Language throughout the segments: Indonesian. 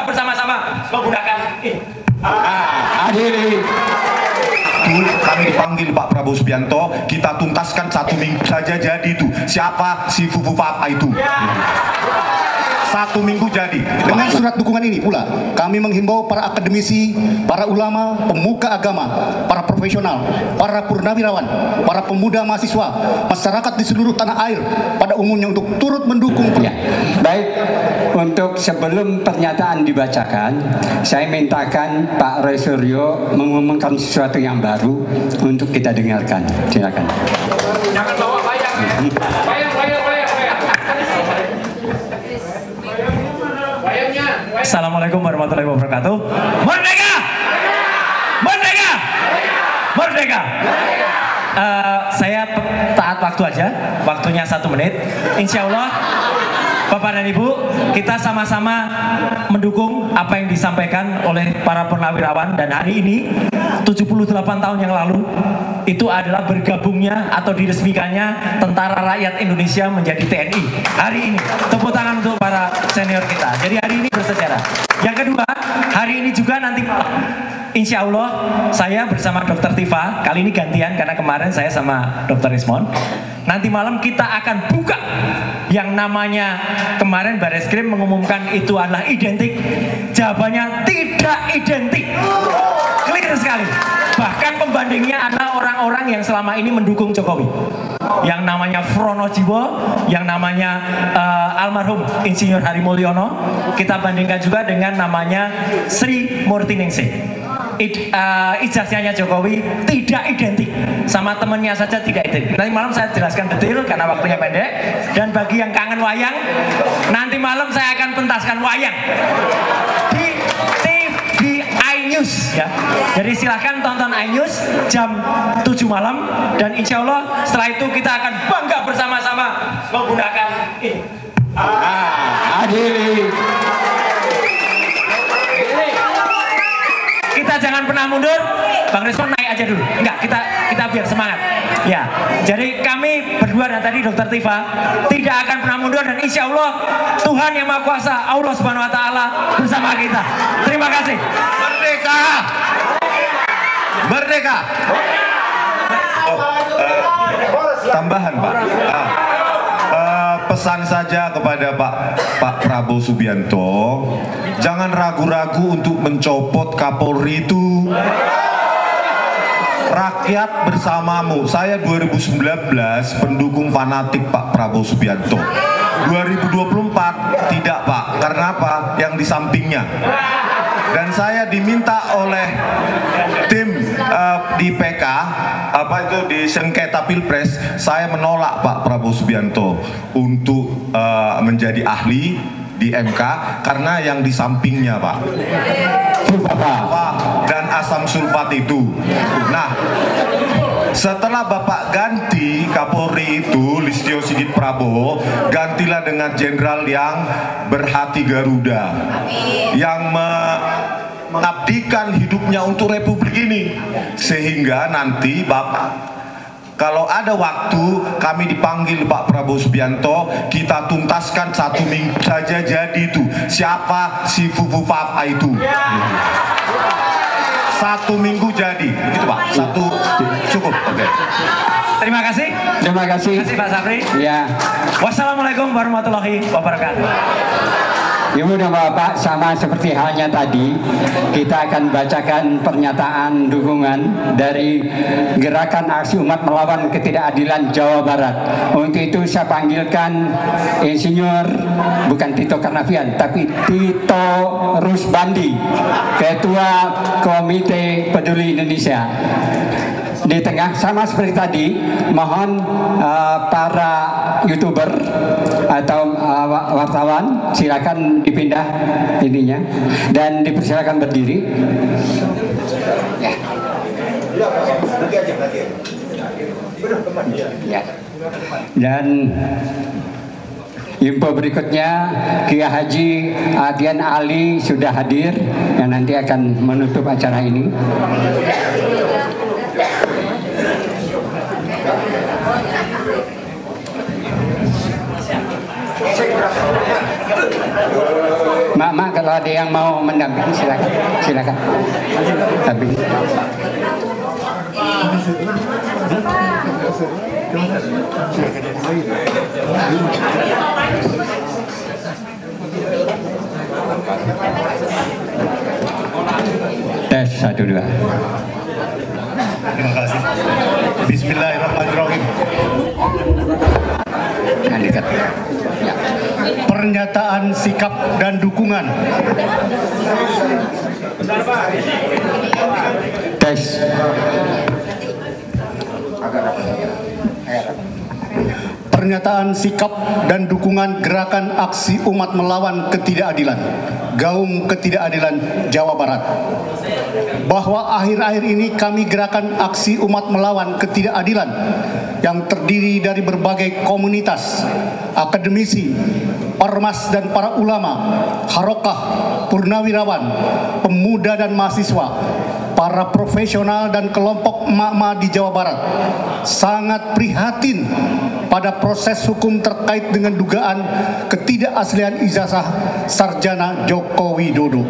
bersama-sama menggunakan ini. Hadiri. Kami dipanggil Pak Prabowo Subianto, kita tuntaskan 1 minggu saja jadi itu. Siapa si Fufu Papa itu? 1 minggu jadi. Dengan surat dukungan ini pula, kami menghimbau para akademisi, para ulama, pemuka agama, para profesional, para purnawirawan, para pemuda mahasiswa, masyarakat di seluruh tanah air pada umumnya untuk turut mendukung. Ya, baik. Untuk sebelum pernyataan dibacakan, saya mintakan Pak Roy Suryo mengumumkan sesuatu yang baru untuk kita dengarkan. Silakan. Jangan bawa bayang ya. Bayang. Assalamualaikum warahmatullahi wabarakatuh. Merdeka! Merdeka! Merdeka! Saya taat waktu aja, waktunya 1 menit. Insya Allah, Bapak dan Ibu, kita sama-sama mendukung apa yang disampaikan oleh para purnawirawan. Dan hari ini, 78 tahun yang lalu, itu adalah bergabungnya atau diresmikannya Tentara Rakyat Indonesia menjadi TNI. Hari ini, tepuk tangan untuk para senior kita. Jadi hari ini bersejarah. Yang kedua, hari ini juga nanti insya Allah saya bersama Dr. Tifa, kali ini gantian karena kemarin saya sama Dr. Ismon. Nanti malam kita akan buka yang namanya kemarin Bareskrim mengumumkan itu adalah identik, jawabannya tidak identik. Clear sekali. Bahkan pembandingnya adalah orang-orang yang selama ini mendukung Jokowi. Yang namanya Fronojiwo, yang namanya almarhum Insinyur Hari Mulyono, kita bandingkan juga dengan namanya Sri Murtiningsih. Ijazahnya Jokowi tidak identik, sama temennya saja tidak identik. Nanti malam saya jelaskan detail karena waktunya pendek. Dan bagi yang kangen wayang, nanti malam saya akan pentaskan wayang di TV iNews ya. Jadi silahkan tonton iNews jam 7 malam. Dan insya Allah setelah itu kita akan bangga bersama-sama menggunakan ini. Hadiri. Kita jangan pernah mundur. Bang Rizwan naik aja dulu. Enggak, kita biar semangat. Ya, jadi kami berdua dan tadi Dr. Tifa tidak akan pernah mundur dan insya Allah Tuhan yang Maha Kuasa, Allah Subhanahu Wa Taala bersama kita. Terima kasih. Merdeka! Merdeka! Tambahan Pak. Pesan saja kepada Pak Prabowo Subianto, jangan ragu-ragu untuk mencopot Kapolri itu. Rakyat bersamamu. Saya 2019 pendukung fanatik Pak Prabowo Subianto. 2024 tidak Pak. Karena apa? Yang di sampingnya. Dan saya diminta oleh tim di PK di sengketa Pilpres, saya menolak Pak Prabowo Subianto untuk menjadi ahli di MK karena yang di sampingnya Pak, dan asam sulfat itu. Nah, setelah Bapak ganti Kapolri itu Listio Sigit Prabowo, gantilah dengan jenderal yang berhati Garuda, yang mengabdikan hidupnya untuk Republik ini, sehingga nanti Bapak kalau ada waktu kami dipanggil Pak Prabowo Subianto, kita tuntaskan 1 minggu saja jadi itu. Siapa si Fufu Papa itu? 1 minggu jadi, gitu Pak. 1 cukup. Oke. Terima kasih. Terima kasih. Terima kasih Pak Safri. Ya. Wassalamualaikum warahmatullahi wabarakatuh. Ibu dan Bapak, sama seperti halnya tadi, kita akan bacakan pernyataan dukungan dari Gerakan Aksi Umat Melawan Ketidakadilan Jawa Barat. Untuk itu saya panggilkan Insinyur, bukan Tito Karnavian, tapi Tito Rusbandi, Ketua Komite Peduli Indonesia. Di tengah, sama seperti tadi, mohon para YouTuber atau wartawan silakan dipindah ininya dan dipersilakan berdiri. Ya. Dan info berikutnya, Kiai Haji Adian Ali sudah hadir yang nanti akan menutup acara ini. Mak, kalau ada yang mau mendampingi silakan. Tapi tes 1 2. Terima kasih. Bismillahirrahmanirrahim. Dekat. Ya. Pernyataan sikap dan dukungan. Tes. Pernyataan sikap dan dukungan gerakan aksi umat melawan ketidakadilan, Gaum Ketidakadilan Jawa Barat. Bahwa akhir-akhir ini kami gerakan aksi umat melawan ketidakadilan yang terdiri dari berbagai komunitas, akademisi, ormas dan para ulama, harokah, purnawirawan, pemuda dan mahasiswa, para profesional dan kelompok emak-emak di Jawa Barat sangat prihatin pada proses hukum terkait dengan dugaan ketidakaslian ijazah sarjana Joko Widodo,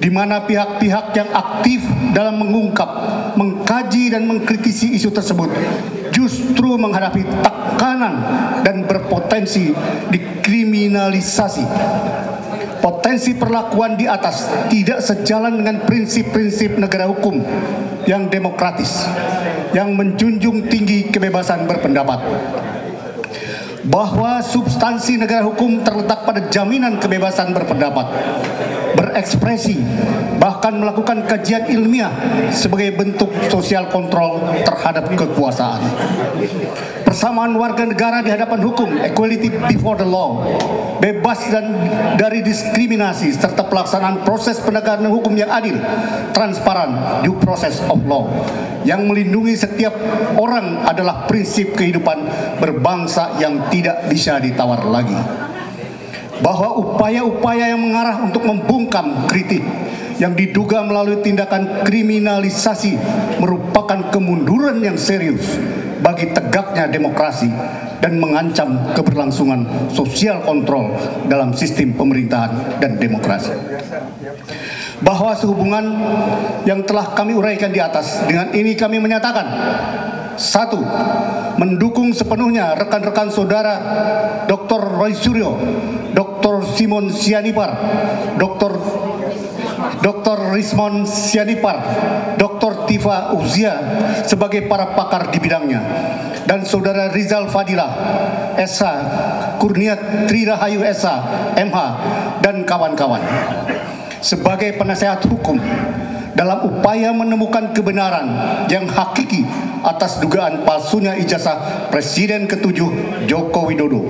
di mana pihak-pihak yang aktif dalam mengungkap, mengkaji dan mengkritisi isu tersebut justru menghadapi tekanan dan berpotensi dikriminalisasi. Potensi perlakuan di atas tidak sejalan dengan prinsip-prinsip negara hukum yang demokratis, yang menjunjung tinggi kebebasan berpendapat. Bahwa substansi negara hukum terletak pada jaminan kebebasan berpendapat, berekspresi, bahkan melakukan kajian ilmiah sebagai bentuk sosial kontrol terhadap kekuasaan. Persamaan warga negara di hadapan hukum, equality before the law, bebas dan dari diskriminasi, serta pelaksanaan proses penegakan hukum yang adil, transparan, due process of law, yang melindungi setiap orang adalah prinsip kehidupan berbangsa yang tidak bisa ditawar lagi. Bahwa upaya-upaya yang mengarah untuk membungkam kritik yang diduga melalui tindakan kriminalisasi merupakan kemunduran yang serius bagi tegaknya demokrasi dan mengancam keberlangsungan sosial kontrol dalam sistem pemerintahan dan demokrasi. Bahwa sehubungan yang telah kami uraikan di atas, dengan ini kami menyatakan: 1. Mendukung sepenuhnya rekan-rekan saudara Dr. Roy Suryo, Dr. Simon Sianipar, Dr. Rismon Sianipar, Dr. Tifa Uzia sebagai para pakar di bidangnya, dan saudara Rizal Fadilah, SH, Kurniat Trirahayu SH, MH, dan kawan-kawan sebagai penasehat hukum dalam upaya menemukan kebenaran yang hakiki atas dugaan palsunya ijazah Presiden ke-7 Joko Widodo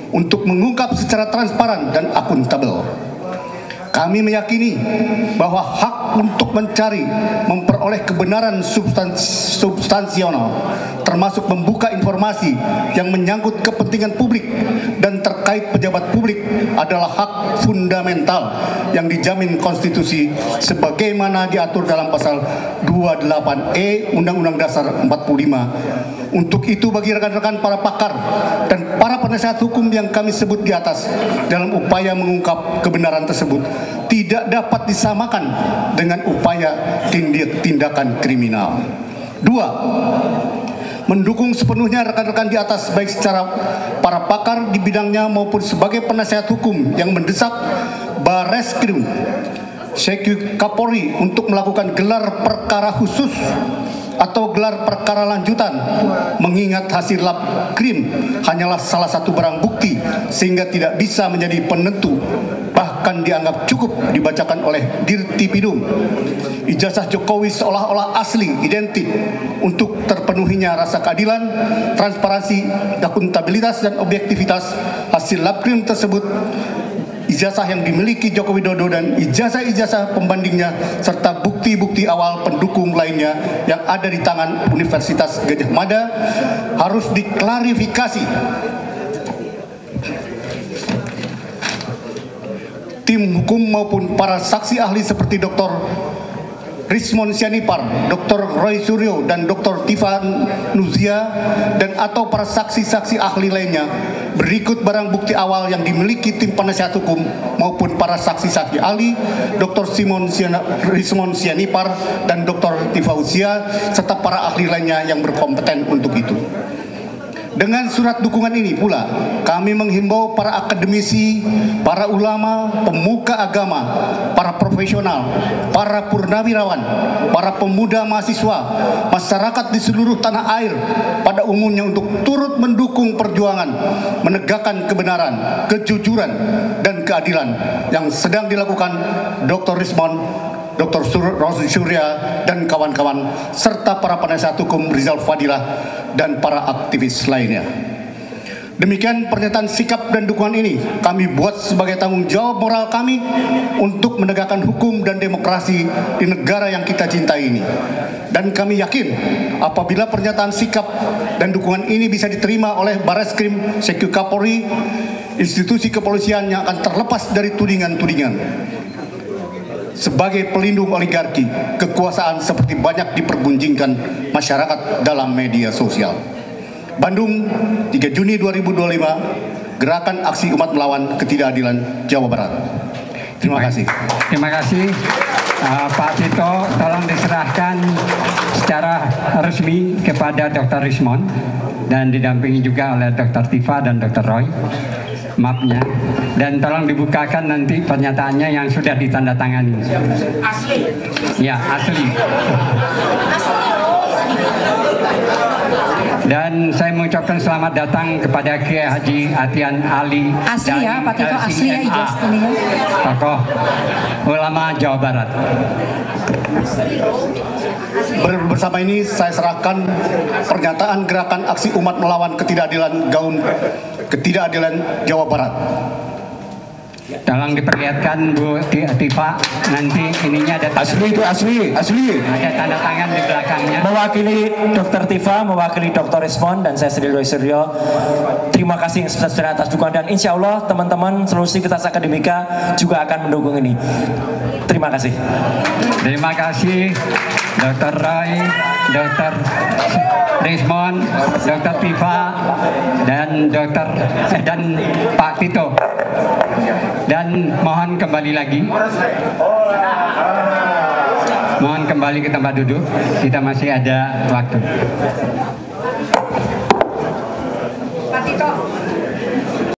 untuk mengungkap secara transparan dan akuntabel. Kami meyakini bahwa hak untuk mencari, memperoleh kebenaran substansional, termasuk membuka informasi yang menyangkut kepentingan publik dan terkait pejabat publik, adalah hak fundamental yang dijamin konstitusi sebagaimana diatur dalam pasal 28E Undang-Undang Dasar 45. Untuk itu, bagi rekan-rekan para pakar dan para penasehat hukum yang kami sebut di atas, dalam upaya mengungkap kebenaran tersebut tidak dapat disamakan dengan upaya tindakan kriminal. 2. Mendukung sepenuhnya rekan-rekan di atas, baik secara para pakar di bidangnya maupun sebagai penasehat hukum yang mendesak Bareskrim Sekyu Kapolri untuk melakukan gelar perkara khusus atau gelar perkara lanjutan, mengingat hasil lab krim hanyalah salah satu barang bukti sehingga tidak bisa menjadi penentu, bahkan dianggap cukup dibacakan oleh Dirtipidum. Ijazah Jokowi seolah-olah asli, identik untuk terpenuhinya rasa keadilan, transparansi, akuntabilitas dan objektivitas hasil lab krim tersebut. Ijazah yang dimiliki Joko Widodo dan ijazah-ijazah pembandingnya serta bukti-bukti awal pendukung lainnya yang ada di tangan Universitas Gadjah Mada harus diklarifikasi. Tim hukum maupun para saksi ahli seperti Dr. Rismon Sianipar, Dr. Roy Suryo, dan Dr. Tifa Nuzia dan atau para saksi-saksi ahli lainnya berikut barang bukti awal yang dimiliki tim penasihat hukum maupun para saksi-saksi ahli, Dr. Rismon Sianipar dan Dr. Tifauzia serta para ahli lainnya yang berkompeten untuk itu. Dengan surat dukungan ini pula, kami menghimbau para akademisi, para ulama, pemuka agama, para profesional, para purnawirawan, para pemuda mahasiswa, masyarakat di seluruh tanah air pada umumnya untuk turut mendukung perjuangan menegakkan kebenaran, kejujuran, dan keadilan yang sedang dilakukan Dr. Rismon, Dr. Rosi Surya dan kawan-kawan serta para penasihat hukum Rizal Fadilah dan para aktivis lainnya. Demikian pernyataan sikap dan dukungan ini kami buat sebagai tanggung jawab moral kami untuk menegakkan hukum dan demokrasi di negara yang kita cintai ini. Dan kami yakin apabila pernyataan sikap dan dukungan ini bisa diterima oleh Barreskrim, Sekyu Kapolri, institusi kepolisian yang akan terlepas dari tudingan-tudingan sebagai pelindung oligarki, kekuasaan seperti banyak dipergunjingkan masyarakat dalam media sosial. Bandung, 3 Juni 2025, Gerakan Aksi Umat Melawan Ketidakadilan Jawa Barat. Terima kasih. Terima kasih. Pak Tito, tolong diserahkan secara resmi kepada Dr. Rismon dan didampingi juga oleh Dr. Tifa dan Dr. Roy. Mapnya, dan tolong dibukakan nanti pernyataannya yang sudah ditandatangani. Asli? Ya, asli. Dan saya mengucapkan selamat datang kepada Kiai Haji Atian Ali. Asli ya, Pak Tito, asli ya ijazah ini ya. Tokoh ulama Jawa Barat. Bersama ini saya serahkan pernyataan Gerakan Aksi Umat Melawan Ketidakadilan Jawa Barat. Tolong diperlihatkan Bu Tifa, nanti ininya ada Asli itu asli. ada tanda tangan di belakangnya. Mewakili Dr. Tifa, mewakili Dr. Rismon dan saya sendiri Roy Suryo. Terima kasih sebesar atas dukungan dan insya Allah teman-teman seluruh Sivitas Akademika juga akan mendukung ini. Terima kasih. Terima kasih Dr. Roy, Dr. Rismon, Dr. Tifa, dan dan Pak Tito. Dan mohon kembali lagi. Mohon kembali ke tempat duduk. Kita masih ada waktu.